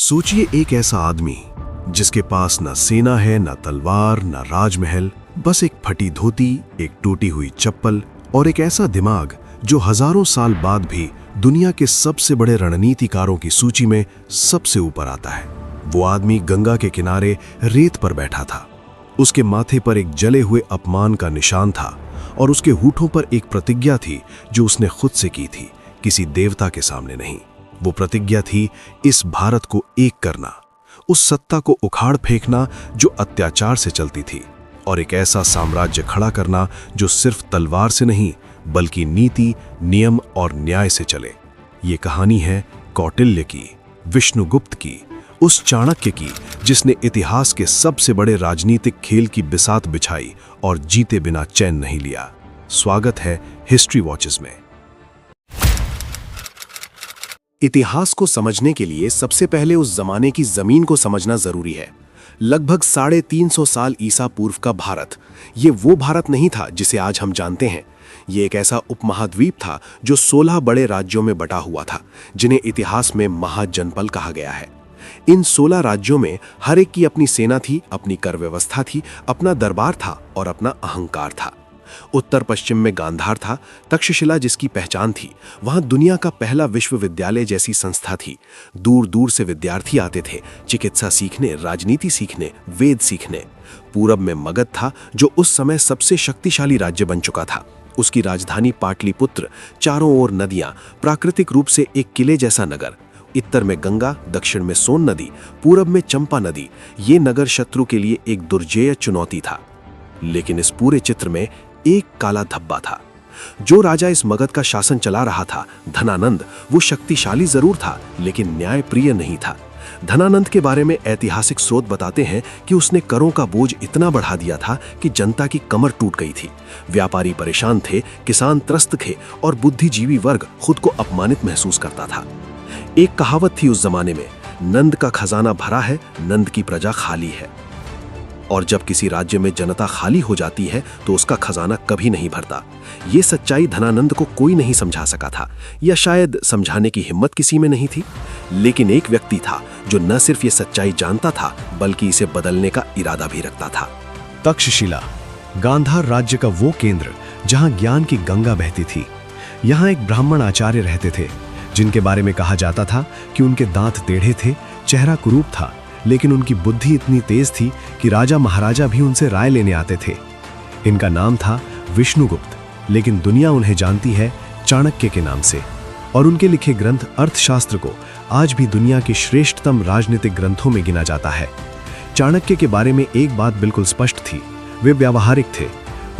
सोचिए एक ऐसा आदमी जिसके पास न सेना है, न तलवार, न राजमहल, बस एक फटी धोती, एक टूटी हुई चप्पल और एक ऐसा दिमाग जो हजारों साल बाद भी दुनिया के सबसे बड़े रणनीतिकारों की सूची में सबसे ऊपर आता है। वो आदमी गंगा के किनारे रेत पर बैठा था। उसके माथे पर एक जले हुए अपमान का निशान था और उसके होठों पर एक प्रतिज्ञा थी जो उसने खुद से की थी, किसी देवता के सामने नहीं। वो प्रतिज्ञा थी इस भारत को एक करना, उस सत्ता को उखाड़ फेंकना जो अत्याचार से चलती थी, और एक ऐसा साम्राज्य खड़ा करना जो सिर्फ तलवार से नहीं बल्कि नीति, नियम और न्याय से चले। ये कहानी है कौटिल्य की, विष्णुगुप्त की, उस चाणक्य की जिसने इतिहास के सबसे बड़े राजनीतिक खेल की बिसात बिछाई और जीते बिना चैन नहीं लिया। स्वागत है हिस्ट्री वॉचेस में। इतिहास को समझने के लिए सबसे पहले उस जमाने की जमीन को समझना जरूरी है। लगभग 350 साल ईसा पूर्व का भारत, ये वो भारत नहीं था जिसे आज हम जानते हैं। ये एक ऐसा उपमहाद्वीप था जो 16 बड़े राज्यों में बटा हुआ था, जिन्हें इतिहास में महाजनपद कहा गया है। इन 16 राज्यों में हर एक की अपनी सेना थी, अपनी कर व्यवस्था थी, अपना दरबार था और अपना अहंकार था। उत्तर पश्चिम में गांधार था, तक्षशिला जिसकी पहचान थी। वहां दुनिया का पहला विश्वविद्यालय जैसी संस्था थी। दूर दूर से विद्यार्थी आते थे चिकित्सा सीखने, राजनीति सीखने, वेद सीखने। पूरब में मगध था जो उस समय सबसे शक्तिशाली राज्य बन चुका था। उसकी राजधानी पाटलिपुत्र, चारों ओर नदियां, प्राकृतिक रूप से एक किले जैसा नगर। उत्तर में गंगा, दक्षिण में सोन नदी, पूरब में चंपा नदी। ये नगर शत्रु के लिए एक दुर्जेय चुनौती था। लेकिन इस पूरे चित्र में एक काला धब्बा था। जो राजा इस मगध का शासन चला रहा था, धनानंद, वो शक्तिशाली जरूर था लेकिन न्यायप्रिय नहीं था। धनानंद के बारे में ऐतिहासिक स्रोत बताते हैं कि उसने करों का बोझ इतना बढ़ा दिया था कि जनता की कमर टूट गई थी। व्यापारी परेशान थे, किसान त्रस्त थे और बुद्धिजीवी वर्ग खुद को अपमानित महसूस करता था। एक कहावत थी उस जमाने में, नंद का खजाना भरा है, नंद की प्रजा खाली है। और जब किसी राज्य में जनता खाली हो जाती है तो उसका खजाना कभी नहीं भरता। ये सच्चाई धनानंद को कोई नहीं समझा सका था, या शायद समझाने की हिम्मत किसी में नहीं थी। लेकिन एक व्यक्ति था जो न सिर्फ ये सच्चाई जानता था बल्कि इसे बदलने का इरादा भी रखता था। तक्षशिला, गांधार राज्य का वो केंद्र जहां ज्ञान की गंगा बहती थी। यहां एक ब्राह्मण आचार्य रहते थे जिनके बारे में कहा जाता था कि उनके दांत टेढ़े थे, चेहरा कुरूप था, लेकिन उनकी बुद्धि इतनी तेज थी कि राजा महाराजा भी उनसे राय लेने आते थे। इनका नाम था विष्णुगुप्त, लेकिन दुनिया उन्हें जानती है चाणक्य के नाम से, और उनके लिखे ग्रंथ अर्थशास्त्र को आज भी दुनिया के श्रेष्ठतम राजनीतिक ग्रंथों में गिना जाता है। चाणक्य के बारे में एक बात बिल्कुल स्पष्ट थी, वे व्यावहारिक थे।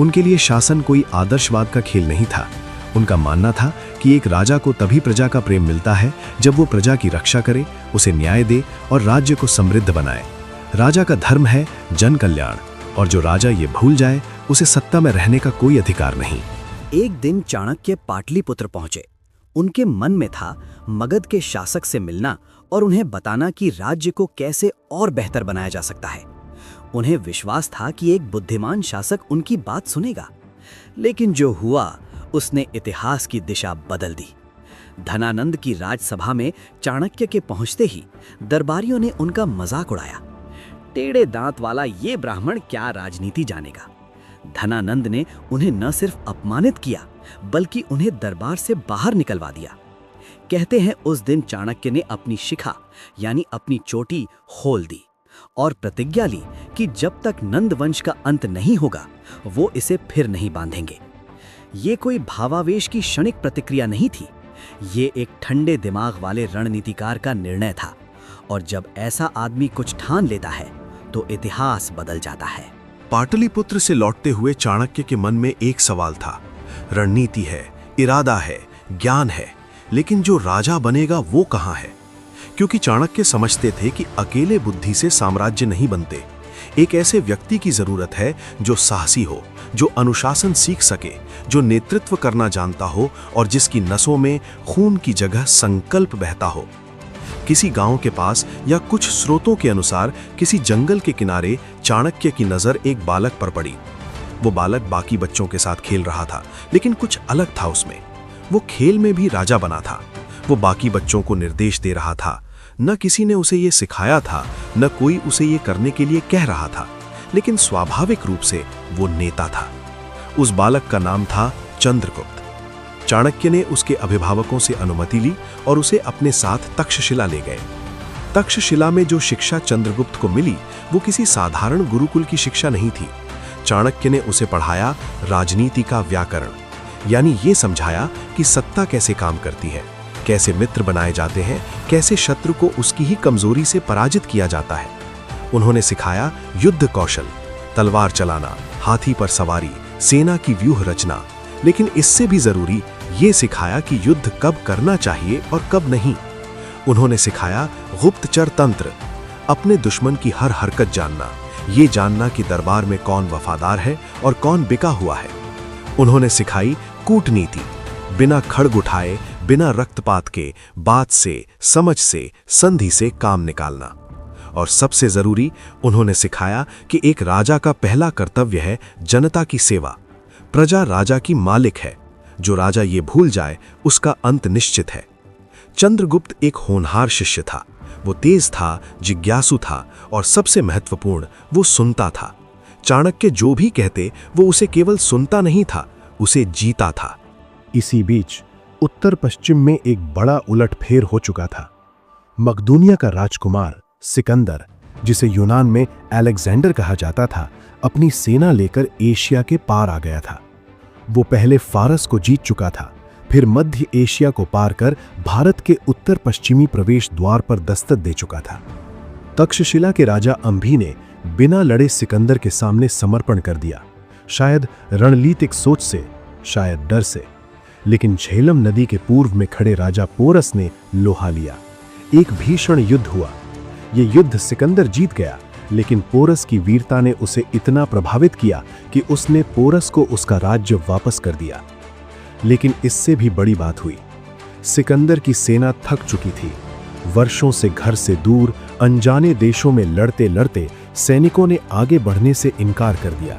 उनके लिए शासन कोई आदर्शवाद का खेल नहीं था। उनका मानना था कि एक राजा को तभी प्रजा का प्रेम मिलता है जब वो प्रजा की रक्षा करे, उसे न्याय दे और राज्य को समृद्ध बनाए। राजा का धर्म है जन कल्याण, और जो राजा ये भूल जाए उसे सत्ता में रहने का कोई अधिकार नहीं। एक दिन चाणक्य पाटलिपुत्र पहुंचे। उनके मन में था मगध के शासक से मिलना और उन्हें बताना कि राज्य को कैसे और बेहतर बनाया जा सकता है। उन्हें विश्वास था कि एक बुद्धिमान शासक उनकी बात सुनेगा, लेकिन जो हुआ उसने इतिहास की दिशा बदल दी। धनानंद की राजसभा में चाणक्य के पहुंचते ही दरबारियों ने उनका मजाक उड़ाया। टेढ़े दांत वाला ये ब्राह्मण क्या राजनीति जानेगा। धनानंद ने उन्हें न सिर्फ अपमानित किया बल्कि उन्हें दरबार से बाहर निकलवा दिया। कहते हैं उस दिन चाणक्य ने अपनी शिखा यानी अपनी चोटी खोल दी और प्रतिज्ञा ली कि जब तक नंद वंश का अंत नहीं होगा वो इसे फिर नहीं बांधेंगे। ये कोई भावावेश की क्षणिक प्रतिक्रिया नहीं थी, ये एक ठंडे दिमाग वाले रणनीतिकार का निर्णय था। और जब ऐसा आदमी कुछ ठान लेता है तो इतिहास बदल जाता है। पाटलिपुत्र से लौटते हुए चाणक्य के मन में एक सवाल था। रणनीति है, इरादा है, ज्ञान है, लेकिन जो राजा बनेगा वो कहाँ है? क्योंकि चाणक्य समझते थे कि अकेले बुद्धि से साम्राज्य नहीं बनते। एक ऐसे व्यक्ति की जरूरत है जो साहसी हो, जो अनुशासन सीख सके, जो नेतृत्व करना जानता हो और जिसकी नसों में खून की जगह संकल्प बहता हो। किसी गांव के पास या कुछ स्रोतों के अनुसार किसी जंगल के किनारे चाणक्य की नजर एक बालक पर पड़ी। वो बालक बाकी बच्चों के साथ खेल रहा था, लेकिन कुछ अलग था उसमें। वो खेल में भी राजा बना था। वो बाकी बच्चों को निर्देश दे रहा था, न किसी ने उसे ये सिखाया था, न कोई उसे ये करने के लिए कह रहा था, लेकिन स्वाभाविक रूप से वो नेता था। उस बालक का नाम था चंद्रगुप्त। चाणक्य ने उसके अभिभावकों से अनुमति ली और उसे अपने साथ तक्षशिला ले गए। तक्षशिला में जो शिक्षा चंद्रगुप्त को मिली वो किसी साधारण गुरुकुल की शिक्षा नहीं थी। चाणक्य ने उसे पढ़ाया राजनीति का व्याकरण, यानी ये समझाया कि सत्ता कैसे काम करती है, कैसे मित्र बनाए जाते हैं, कैसे शत्रु को उसकी ही कमजोरी से पराजित किया जाता है। उन्होंने सिखाया युद्ध कौशल, तलवार चलाना, हाथी पर सवारी, सेना की व्यूह रचना, लेकिन इससे भी जरूरी ये सिखाया कि युद्ध कब करना चाहिए और कब नहीं। उन्होंने सिखाया गुप्तचर तंत्र, अपने दुश्मन की हर हरकत जानना, ये जानना कि दरबार में कौन वफादार है और कौन बिका हुआ है। उन्होंने सिखाई कूटनीति, बिना खड़ग उठाए, बिना रक्तपात के, बात से, समझ से, संधि से काम निकालना। और सबसे जरूरी उन्होंने सिखाया कि एक राजा का पहला कर्तव्य है जनता की सेवा। प्रजा राजा की मालिक है, जो राजा ये भूल जाए उसका अंत निश्चित है। चंद्रगुप्त एक होनहार शिष्य था। वो तेज था, जिज्ञासु था और सबसे महत्वपूर्ण वो सुनता था। चाणक्य जो भी कहते वो उसे केवल सुनता नहीं था, उसे जीता था। इसी बीच उत्तर पश्चिम में एक बड़ा उलटफेर हो चुका था। मकदूनिया का राजकुमार सिकंदर, जिसे यूनान में अलेक्जेंडर कहा जाता था, अपनी सेना लेकर एशिया के पार आ गया था। वो पहले फारस को जीत चुका था, फिर मध्य एशिया को पार कर भारत के उत्तर पश्चिमी प्रवेश द्वार पर दस्तक दे चुका था। तक्षशिला के राजा अंभी ने बिना लड़े सिकंदर के सामने समर्पण कर दिया, शायद रणनीतिक सोच से, शायद डर से। लेकिन झेलम नदी के पूर्व में खड़े राजा पोरस ने लोहा लिया। एक भीषण युद्ध हुआ। ये युद्ध सिकंदर जीत गया, लेकिन पोरस की वीरता ने उसे इतना प्रभावित किया कि उसने पोरस को उसका राज्य वापस कर दिया। लेकिन इससे भी बड़ी बात हुई। सिकंदर की सेना थक चुकी थी। वर्षों से घर से दूर अनजाने देशों में लड़ते लड़ते सैनिकों ने आगे बढ़ने से इनकार कर दिया।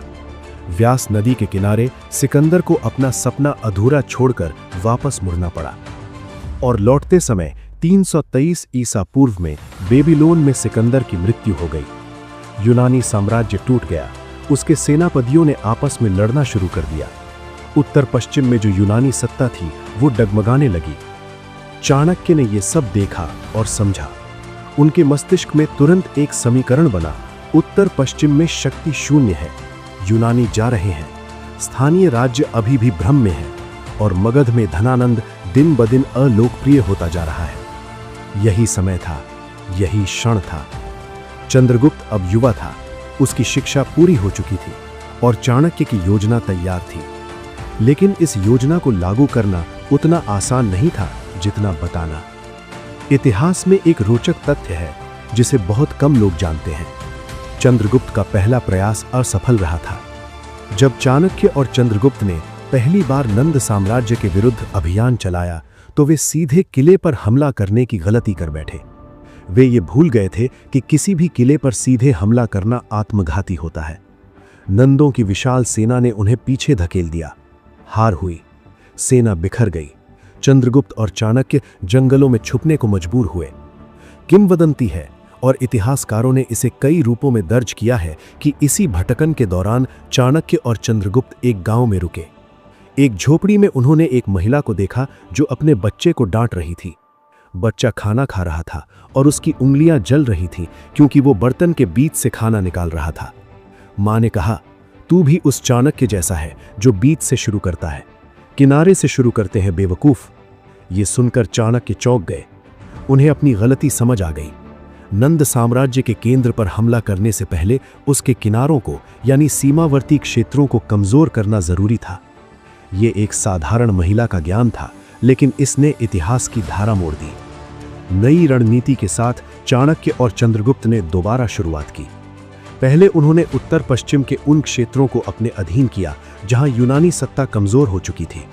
व्यास नदी के किनारे सिकंदर को अपना सपना अधूरा छोड़कर वापस मुड़ना पड़ा। और लौटते समय 323 ईसा पूर्व में बेबीलोन में सिकंदर की मृत्यु हो गई। यूनानी साम्राज्य टूट गया। उसके सेनापतियों ने आपस में लड़ना शुरू कर दिया। उत्तर पश्चिम में जो यूनानी सत्ता थी वो डगमगाने लगी। चाणक्य ने यह सब देखा और समझा। उनके मस्तिष्क में तुरंत एक समीकरण बना, उत्तर पश्चिम में शक्ति शून्य है, यूनानी जा रहे हैं, स्थानीय राज्य अभी भी भ्रम में है और मगध में धनानंद दिन ब दिन अलोकप्रिय होता जा रहा है। यही समय था, यही क्षण था। चंद्रगुप्त अब युवा था, उसकी शिक्षा पूरी हो चुकी थी और चाणक्य की योजना तैयार थी। लेकिन इस योजना को लागू करना उतना आसान नहीं था जितना बताना। इतिहास में एक रोचक तथ्य है जिसे बहुत कम लोग जानते हैं। चंद्रगुप्त का पहला प्रयास असफल रहा था। जब चाणक्य और चंद्रगुप्त ने पहली बार नंद साम्राज्य के विरुद्ध अभियान चलाया तो वे सीधे किले पर हमला करने की गलती कर बैठे। वे ये भूल गए थे कि किसी भी किले पर सीधे हमला करना आत्मघाती होता है। नंदों की विशाल सेना ने उन्हें पीछे धकेल दिया। हार हुई, सेना बिखर गई। चंद्रगुप्त और चाणक्य जंगलों में छुपने को मजबूर हुए। किंवदंती है और इतिहासकारों ने इसे कई रूपों में दर्ज किया है कि इसी भटकन के दौरान चाणक्य और चंद्रगुप्त एक गांव में रुके। एक झोपड़ी में उन्होंने एक महिला को देखा जो अपने बच्चे को डांट रही थी। बच्चा खाना खा रहा था और उसकी उंगलियां जल रही थीं क्योंकि वो बर्तन के बीच से खाना निकाल रहा था। मां ने कहा, तू भी उस चाणक्य जैसा है जो बीच से शुरू करता है, किनारे से शुरू करते हैं बेवकूफ। ये सुनकर चाणक्य चौंक गए। उन्हें अपनी गलती समझ आ गई। नंद साम्राज्य के केंद्र पर हमला करने से पहले उसके किनारों को यानी सीमावर्ती क्षेत्रों को कमजोर करना जरूरी था। ये एक साधारण महिला का ज्ञान था, लेकिन इसने इतिहास की धारा मोड़ दी। नई रणनीति के साथ चाणक्य और चंद्रगुप्त ने दोबारा शुरुआत की। पहले उन्होंने उत्तर पश्चिम के उन क्षेत्रों को अपने अधीन किया जहां यूनानी सत्ता कमजोर हो चुकी थी।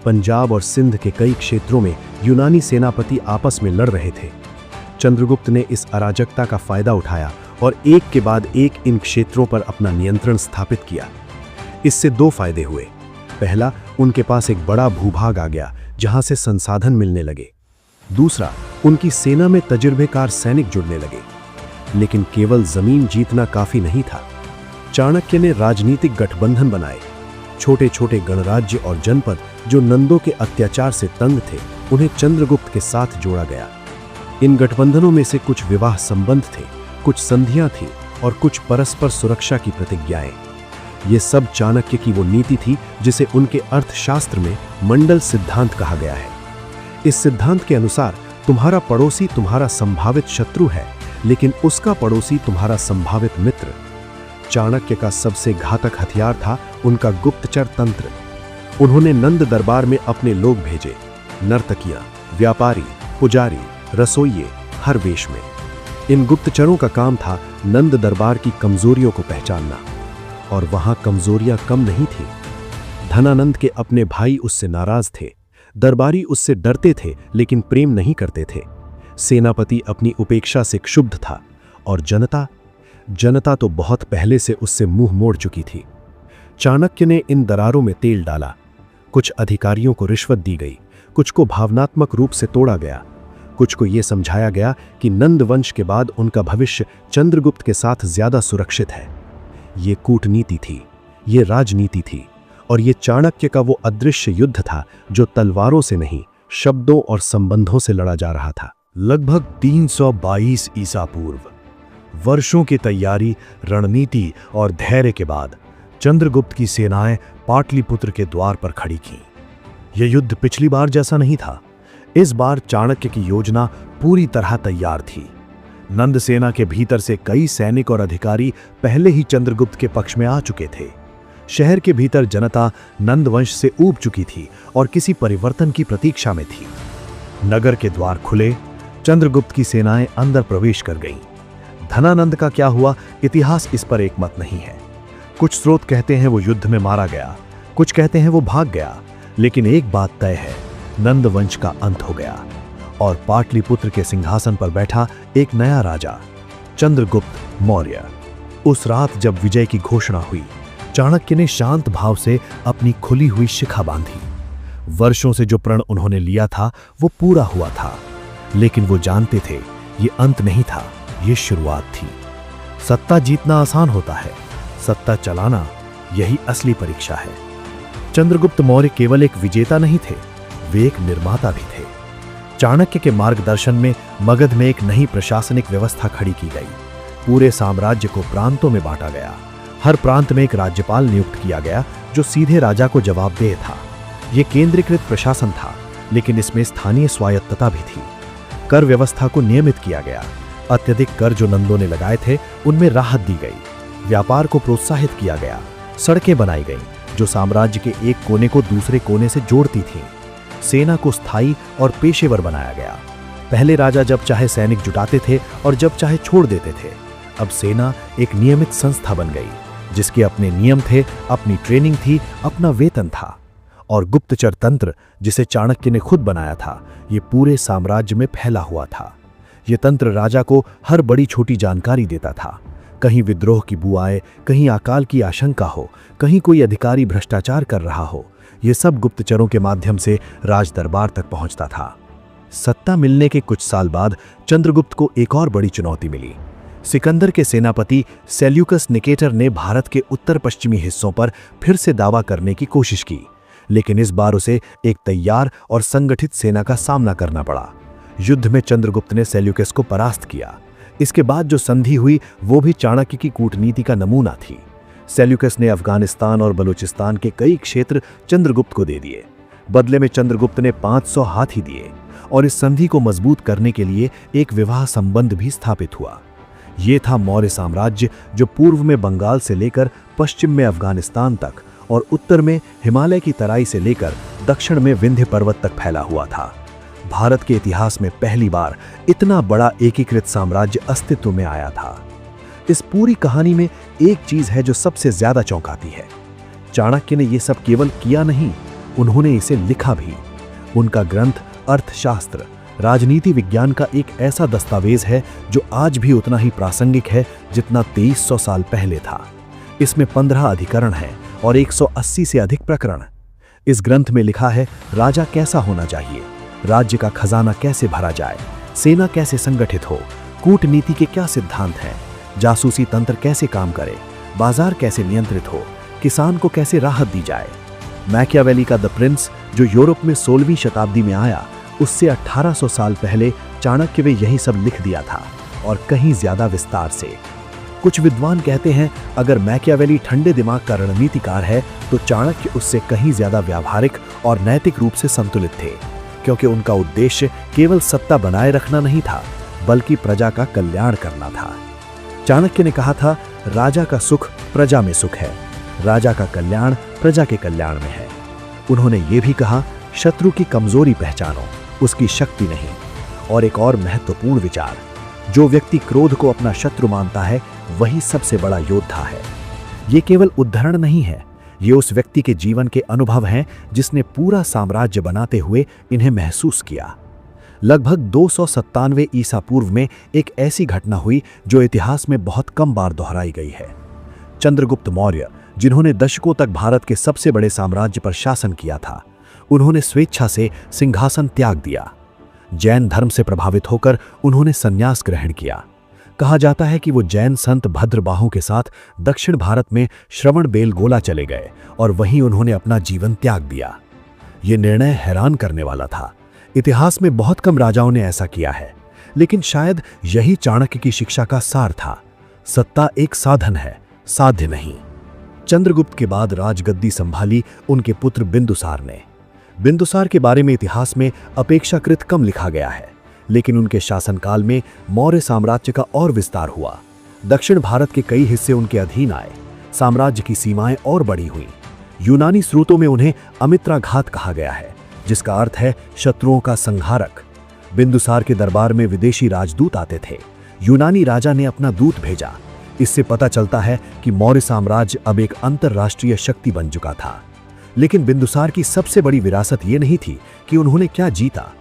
पंजाब और सिंध के कई क्षेत्रों में यूनानी सेनापति आपस में लड़ रहे थे। चंद्रगुप्त ने इस अराजकता का फायदा उठाया और एक के बाद एक इन क्षेत्रों पर अपना नियंत्रण स्थापित किया। इससे दो फायदे हुए। पहला, उनके पास एक बड़ा भूभाग आ गया जहां से संसाधन मिलने लगे। दूसरा, उनकी सेना में तजुर्बेकार सैनिक जुड़ने लगे। लेकिन केवल जमीन जीतना काफी नहीं था। चाणक्य ने राजनीतिक गठबंधन बनाए। छोटे छोटे गणराज्य और जनपद जो नंदों के अत्याचार से तंग थे, उन्हें चंद्रगुप्त के साथ जोड़ा गया। इन गठबंधनों में से कुछ विवाह संबंध थे, कुछ संधियां थी और कुछ परस्पर सुरक्षा की प्रतिज्ञाएं। ये सब चाणक्य की वो नीति थी जिसे उनके अर्थशास्त्र में मंडल सिद्धांत कहा गया है। इस सिद्धांत के अनुसार तुम्हारा पड़ोसी तुम्हारा संभावित शत्रु है, लेकिन उसका पड़ोसी तुम्हारा संभावित मित्र। चाणक्य का सबसे घातक हथियार था उनका गुप्तचर तंत्र। उन्होंने नंद दरबार में अपने लोग भेजे, नर्तकियां, व्यापारी, पुजारी, रसोइये, हर वेश में। इन गुप्तचरों का काम था नंद दरबार की कमजोरियों को पहचानना, और वहां कमजोरियां कम नहीं थी। धनानंद के अपने भाई उससे नाराज थे, दरबारी उससे डरते थे लेकिन प्रेम नहीं करते थे, सेनापति अपनी उपेक्षा से क्षुब्ध था, और जनता तो बहुत पहले से उससे मुंह मोड़ चुकी थी। चाणक्य ने इन दरारों में तेल डाला। कुछ अधिकारियों को रिश्वत दी गई, कुछ को भावनात्मक रूप से तोड़ा गया, कुछ को यह समझाया गया कि नंद वंश के बाद उनका भविष्य चंद्रगुप्त के साथ ज्यादा सुरक्षित है। ये कूटनीति थी, ये राजनीति थी, और ये चाणक्य का वो अदृश्य युद्ध था जो तलवारों से नहीं, शब्दों और संबंधों से लड़ा जा रहा था। लगभग 322 ईसा पूर्व, वर्षों की तैयारी, रणनीति और धैर्य के बाद चंद्रगुप्त की सेनाएं पाटलिपुत्र के द्वार पर खड़ी थीं। यह युद्ध पिछली बार जैसा नहीं था। इस बार चाणक्य की योजना पूरी तरह तैयार थी। नंद सेना के भीतर से कई सैनिक और अधिकारी पहले ही चंद्रगुप्त के पक्ष में आ चुके थे। शहर के भीतर जनता नंद वंश से ऊब चुकी थी और किसी परिवर्तन की प्रतीक्षा में थी। नगर के द्वार खुले, चंद्रगुप्त की सेनाएं अंदर प्रवेश कर गईं। धनानंद का क्या हुआ, इतिहास इस पर एक मत नहीं है। कुछ स्रोत कहते हैं वो युद्ध में मारा गया, कुछ कहते हैं वो भाग गया, लेकिन एक बात तय है, नंद वंश का अंत हो गया और पाटलिपुत्र के सिंहासन पर बैठा एक नया राजा, चंद्रगुप्त मौर्य। उस रात जब विजय की घोषणा हुई, चाणक्य ने शांत भाव से अपनी खुली हुई शिखा बांधी। वर्षों से जो प्रण उन्होंने लिया था वो पूरा हुआ था, लेकिन वो जानते थे ये अंत नहीं था, ये शुरुआत थी। सत्ता जीतना आसान होता है, सत्ता चलाना यही असली परीक्षा है। चंद्रगुप्त मौर्य केवल एक विजेता नहीं थे, वे एक निर्माता भी थे। चाणक्य के मार्गदर्शन में मगध में एक नई प्रशासनिक व्यवस्था खड़ी की गई। पूरे साम्राज्य को प्रांतों में बांटा गया। हर प्रांत में एक राज्यपाल नियुक्त किया गया जो सीधे राजा को जवाबदेह था। यह केंद्रीकृत प्रशासन था, लेकिन इसमें स्थानीय स्वायत्तता भी थी। कर व्यवस्था को नियमित किया गया। अत्यधिक कर जो नंदों ने लगाए थे उनमें राहत दी गई। व्यापार को प्रोत्साहित किया गया। सड़कें बनाई गईं जो साम्राज्य के एक कोने को दूसरे कोने से जोड़ती थीं। सेना को स्थायी और पेशेवर बनाया गया। पहले राजा जब चाहे सैनिक जुटाते थे और जब चाहे छोड़ देते थे। अब सेना एक नियमित संस्था बन गई जिसके अपने नियम थे, अपनी ट्रेनिंग थी, अपना वेतन था। और गुप्तचर तंत्र जिसे चाणक्य ने खुद बनाया था, ये पूरे साम्राज्य में फैला हुआ था। ये तंत्र राजा को हर बड़ी छोटी जानकारी देता था। कहीं विद्रोह की बू आए, कहीं अकाल की आशंका हो, कहीं कोई अधिकारी भ्रष्टाचार कर रहा हो, ये सब गुप्तचरों के माध्यम से राज दरबार तक पहुंचता था। सत्ता मिलने के कुछ साल बाद चंद्रगुप्त को एक और बड़ी चुनौती मिली। सिकंदर के सेनापति सेल्यूकस निकेटर ने भारत के उत्तर पश्चिमी हिस्सों पर फिर से दावा करने की कोशिश की, लेकिन इस बार उसे एक तैयार और संगठित सेना का सामना करना पड़ा। युद्ध में चंद्रगुप्त ने सेल्यूकस को परास्त किया। इसके बाद जो संधि हुई वो भी चाणक्य की कूटनीति का नमूना थी। सेल्यूकस ने अफगानिस्तान और बलूचिस्तान के कई क्षेत्र चंद्रगुप्त को दे दिए। बदले में चंद्रगुप्त ने 500 हाथी दिए और इस संधि को मजबूत करने के लिए एक विवाह संबंध भी स्थापित हुआ। ये था मौर्य साम्राज्य जो पूर्व में बंगाल से लेकर पश्चिम में अफगानिस्तान तक और उत्तर में हिमालय की तराई से लेकर दक्षिण में विंध्य पर्वत तक फैला हुआ था। भारत के इतिहास में पहली बार इतना बड़ा एकीकृत साम्राज्य अस्तित्व में आया था। इस पूरी कहानी में एक चीज है जो सबसे ज्यादा चौंकाती है। चाणक्य ने यह सब केवल किया नहीं, उन्होंने इसे लिखा भी। उनका ग्रंथ अर्थशास्त्र राजनीति विज्ञान का एक ऐसा दस्तावेज है जो आज भी उतना ही प्रासंगिक है जितना 2300 साल पहले था। इसमें 15 अधिकरण हैं और 180 से अधिक प्रकरण। इस ग्रंथ में लिखा है राजा कैसा होना चाहिए, राज्य का खजाना कैसे भरा जाए, सेना कैसे संगठित हो, कूटनीति के क्या सिद्धांत हैं, जासूसी तंत्र कैसे काम करे, बाजार कैसे नियंत्रित हो, किसान को कैसे राहत दी जाए। मैकियावेली का द प्रिंस, जो यूरोप में 16वीं शताब्दी में आया, उससे 1800 साल पहले चाणक्य ने यही सब लिख दिया था, और कहीं ज्यादा विस्तार से। कुछ विद्वान कहते हैं अगर मैकियावेली ठंडे दिमाग का रणनीतिकार है तो चाणक्य उससे कहीं ज्यादा व्यावहारिक और नैतिक रूप से संतुलित थे, क्योंकि उनका उद्देश्य केवल सत्ता बनाए रखना नहीं था, बल्कि प्रजा का कल्याण करना था। चाणक्य ने कहा था, राजा का सुख प्रजा में सुख है, राजा का कल्याण प्रजा के कल्याण में है। उन्होंने ये भी कहा, शत्रु की कमजोरी पहचानो, उसकी शक्ति नहीं। और एक और महत्वपूर्ण विचार, जो व्यक्ति क्रोध को अपना शत्रु मानता है वही सबसे बड़ा योद्धा है। ये केवल उद्धरण नहीं है, ये उस व्यक्ति के जीवन के अनुभव हैं जिसने पूरा साम्राज्य बनाते हुए इन्हें महसूस किया। लगभग 297 ईसा पूर्व में एक ऐसी घटना हुई जो इतिहास में बहुत कम बार दोहराई गई है। चंद्रगुप्त मौर्य, जिन्होंने दशकों तक भारत के सबसे बड़े साम्राज्य पर शासन किया था, उन्होंने स्वेच्छा से सिंहासन त्याग दिया। जैन धर्म से प्रभावित होकर उन्होंने संन्यास ग्रहण किया। कहा जाता है कि वो जैन संत भद्रबाहु के साथ दक्षिण भारत में श्रवणबेलगोला चले गए और वहीं उन्होंने अपना जीवन त्याग दिया। ये निर्णय हैरान करने वाला था। इतिहास में बहुत कम राजाओं ने ऐसा किया है, लेकिन शायद यही चाणक्य की शिक्षा का सार था। सत्ता एक साधन है, साध्य नहीं। चंद्रगुप्त के बाद राजगद्दी संभाली उनके पुत्र बिंदुसार ने। बिंदुसार के बारे में इतिहास में अपेक्षाकृत कम लिखा गया है, लेकिन उनके शासनकाल में मौर्य साम्राज्य का और विस्तार हुआ। दक्षिण भारत के कई हिस्से उनके अधीन आए, साम्राज्य की सीमाएं और बड़ी हुईं। यूनानी स्रोतों में उन्हें अमित्राघात कहा गया है, जिसका अर्थ है शत्रुओं का संहारक। बिंदुसार के दरबार में विदेशी राजदूत आते थे। यूनानी राजा ने अपना दूत भेजा। इससे पता चलता है कि मौर्य साम्राज्य अब एक अंतर्राष्ट्रीय शक्ति बन चुका था। लेकिन बिंदुसार की सबसे बड़ी विरासत ये नहीं थी कि उन्होंने क्या जीता।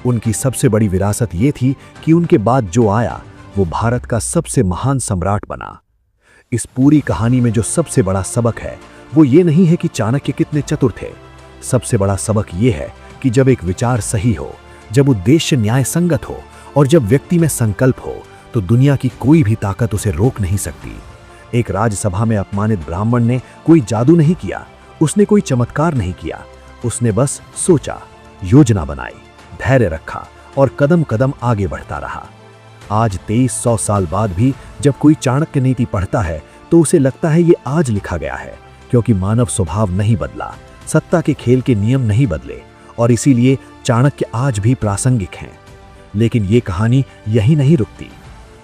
उनकी सबसे बड़ी विरासत ये थी कि उनके बाद जो आया वो भारत का सबसे महान सम्राट बना। इस पूरी कहानी में जो सबसे बड़ा सबक है वो ये नहीं है कि चाणक्य कितने चतुर थे। सबसे बड़ा सबक ये है कि जब एक विचार सही हो, जब उद्देश्य न्याय संगत हो और जब व्यक्ति में संकल्प हो, तो दुनिया की कोई भी ताकत उसे रोक नहीं सकती। एक राजसभा में अपमानित ब्राह्मण ने कोई जादू नहीं किया, उसने कोई चमत्कार नहीं किया, उसने बस सोचा, योजना बनाई, धैर्य रखा और कदम कदम आगे बढ़ता रहा। आज 2300 साल बाद भी जब कोई चाणक्य नीति पढ़ता है तो उसे लगता है ये आज लिखा गया है, क्योंकि मानव स्वभाव नहीं बदला, सत्ता के खेल के नियम नहीं बदले, और इसीलिए चाणक्य आज भी प्रासंगिक हैं। लेकिन ये कहानी यही नहीं रुकती।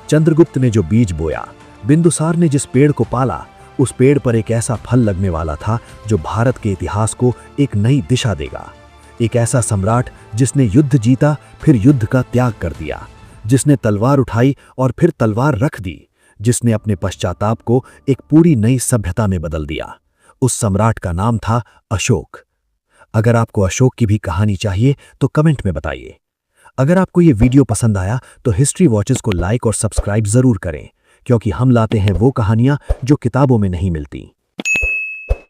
चंद्रगुप्त ने जो बीज बोया, बिंदुसार ने जिस पेड़ को पाला, उस पेड़ पर एक ऐसा फल लगने वाला था जो भारत के इतिहास को एक नई दिशा देगा। एक ऐसा सम्राट जिसने युद्ध जीता फिर युद्ध का त्याग कर दिया, जिसने तलवार उठाई और फिर तलवार रख दी, जिसने अपने पश्चाताप को एक पूरी नई सभ्यता में बदल दिया। उस सम्राट का नाम था अशोक। अगर आपको अशोक की भी कहानी चाहिए तो कमेंट में बताइए। अगर आपको ये वीडियो पसंद आया तो हिस्ट्री वॉचेस को लाइक और सब्सक्राइब जरूर करें, क्योंकि हम लाते हैं वो कहानियां जो किताबों में नहीं मिलती।